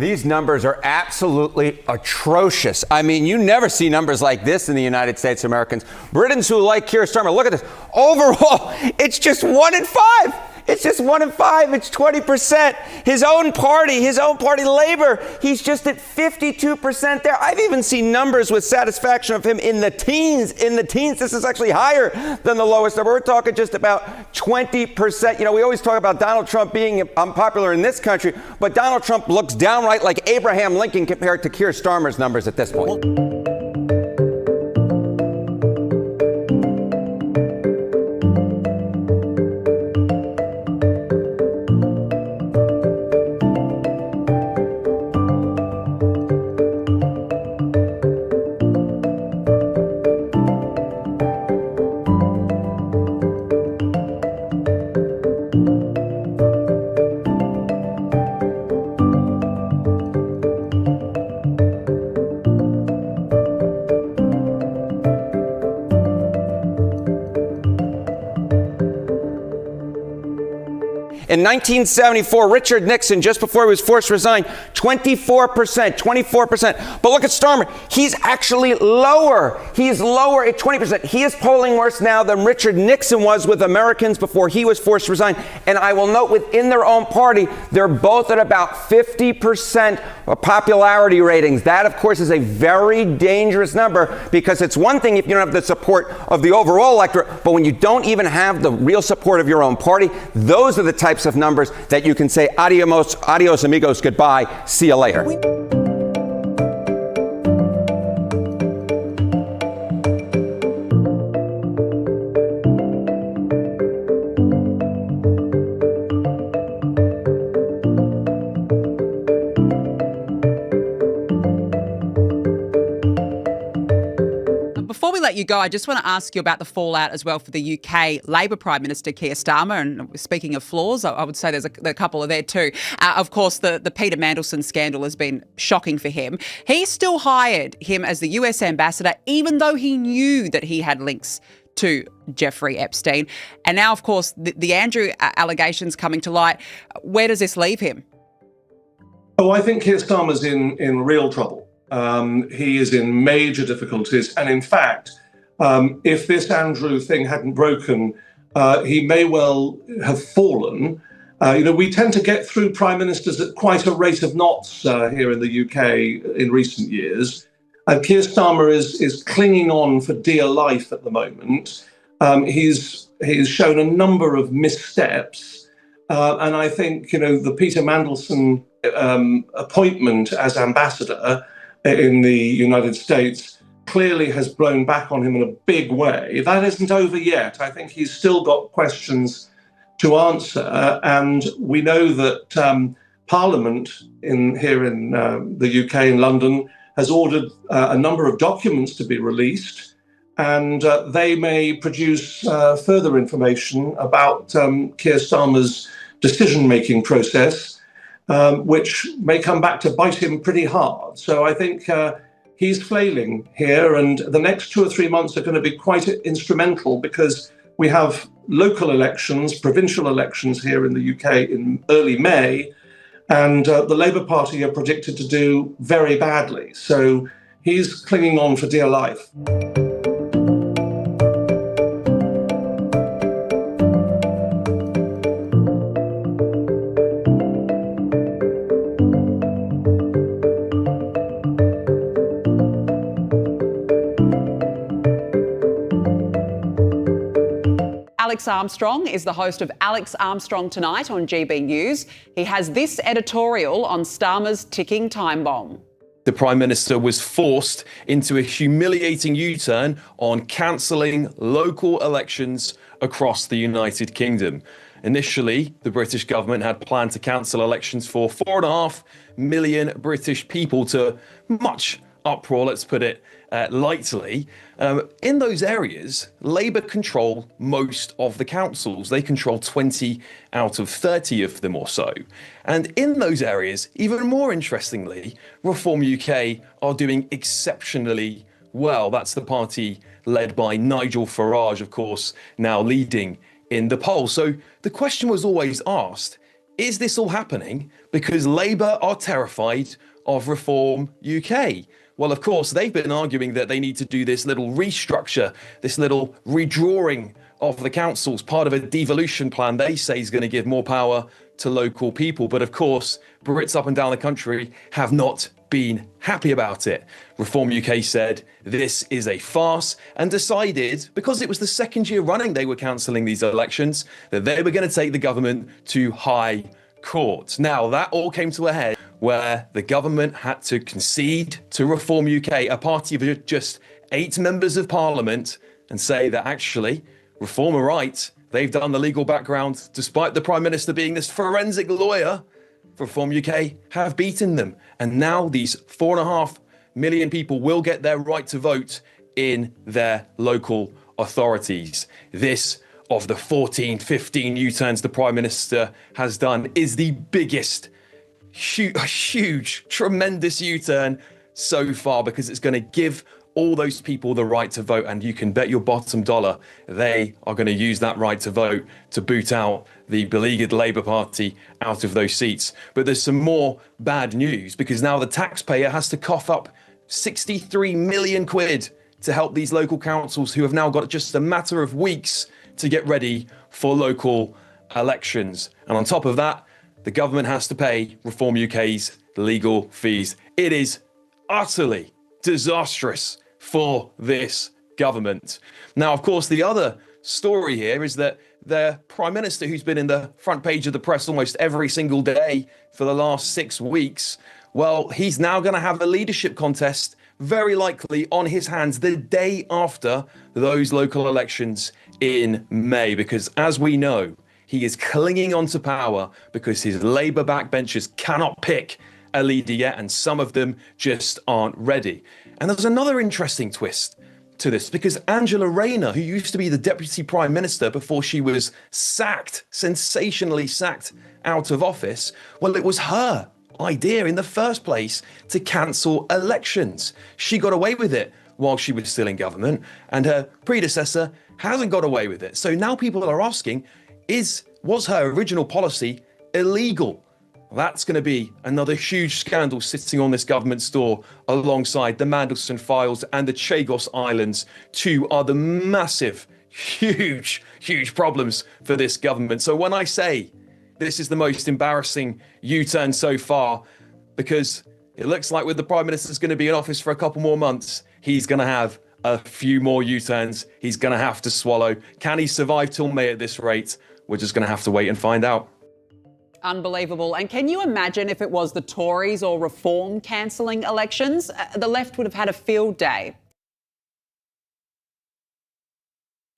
These numbers are absolutely atrocious. I mean, you never see numbers like this in the United States, Americans. Britons who like Keir Starmer, look at this. Overall, it's just 1 in 5. It's just 1 in 5. It's 20%. His own party, Labour, he's just at 52% there. I've even seen numbers with satisfaction of him in the teens. This is actually higher than the lowest number. We're talking just about 20%. You know, we always talk about Donald Trump being unpopular in this country, but Donald Trump looks downright like Abraham Lincoln compared to Keir Starmer's numbers at this point. In 1974, Richard Nixon, just before he was forced to resign, 24%. But look at Starmer. He's actually lower. He's lower at 20%. He is polling worse now than Richard Nixon was with Americans before he was forced to resign. And I will note within their own party, they're both at about 50% popularity ratings. That, of course, is a very dangerous number because it's one thing if you don't have the support of the overall electorate, but when you don't even have the real support of your own party, those are the types of numbers that you can say adios amigos, goodbye, see you later. Before we let you go, I just want to ask you about the fallout as well for the UK Labour Prime Minister Keir Starmer. And speaking of flaws, I would say there's a couple of there too. Of course, the Peter Mandelson scandal has been shocking for him. He still hired him as the US ambassador, even though he knew that he had links to Jeffrey Epstein. And now, of course, the Andrew allegations coming to light. Where does this leave him? Oh, I think Keir Starmer's in real trouble. He is in major difficulties. And in fact, if this Andrew thing hadn't broken, he may well have fallen. We tend to get through prime ministers at quite a rate of knots here in the UK in recent years. And Keir Starmer is clinging on for dear life at the moment. He's shown a number of missteps. And I think, the Peter Mandelson appointment as ambassador in the United States clearly has blown back on him in a big way. That isn't over yet. I think he's still got questions to answer. And we know that Parliament here in the UK in London has ordered a number of documents to be released. And they may produce further information about Keir Starmer's decision-making process, which may come back to bite him pretty hard. So I think he's flailing here, and the next 2 or 3 months are going to be quite instrumental because we have local elections, provincial elections here in the UK in early May, and the Labour Party are predicted to do very badly. So he's clinging on for dear life. Alex Armstrong is the host of Alex Armstrong Tonight on GB News. He has this editorial on Starmer's ticking time bomb. The Prime Minister was forced into a humiliating U-turn on cancelling local elections across the United Kingdom. Initially, the British government had planned to cancel elections for 4.5 million British people, to much uproar, let's put it lightly. In those areas, Labour control most of the councils. They control 20 out of 30 of them or so. And in those areas, even more interestingly, Reform UK are doing exceptionally well. That's the party led by Nigel Farage, of course, now leading in the poll. So the question was always asked, is this all happening because Labour are terrified of Reform UK? Well, of course, they've been arguing that they need to do this little restructure, this little redrawing of the councils, part of a devolution plan they say is going to give more power to local people. But of course, Brits up and down the country have not been happy about it. Reform UK said this is a farce and decided, because it was the second year running they were cancelling these elections, that they were going to take the government to high court. Now, that all came to a head where the government had to concede to Reform UK, a party of just 8 members of parliament, and say that actually Reform are right. They've done the legal background, despite the Prime Minister being this forensic lawyer. Reform UK have beaten them. And now these 4.5 million people will get their right to vote in their local authorities. This, of the 14, 15 U-turns the Prime Minister has done, is the biggest, huge, tremendous U-turn so far, because it's going to give all those people the right to vote, and you can bet your bottom dollar they are going to use that right to vote to boot out the beleaguered Labour Party out of those seats. But there's some more bad news, because now the taxpayer has to cough up 63 million quid to help these local councils, who have now got just a matter of weeks to get ready for local elections. And on top of that, the government has to pay Reform UK's legal fees. It is utterly disastrous for this government. Now, of course, the other story here is that the Prime Minister, who's been in the front page of the press almost every single day for the last 6 weeks, well, he's now going to have a leadership contest, very likely on his hands, the day after those local elections in May, because as we know, he is clinging on to power because his Labour backbenchers cannot pick a leader yet, and some of them just aren't ready. And there's another interesting twist to this, because Angela Rayner, who used to be the Deputy Prime Minister before she was sacked, sensationally sacked out of office, well, it was her idea in the first place to cancel elections. She got away with it while she was still in government, and her predecessor hasn't got away with it. So now people are asking, was her original policy illegal? That's going to be another huge scandal sitting on this government's door, alongside the Mandelson files and the Chagos Islands. 2 are the massive, huge problems for this government. So when I say this is the most embarrassing U-turn so far, because it looks like with the Prime Minister's going to be in office for a couple more months, he's going to have a few more U-turns he's going to have to swallow. Can he survive till May at this rate? We're just going to have to wait and find out. Unbelievable. And can you imagine if it was the Tories or Reform cancelling elections? The left would have had a field day.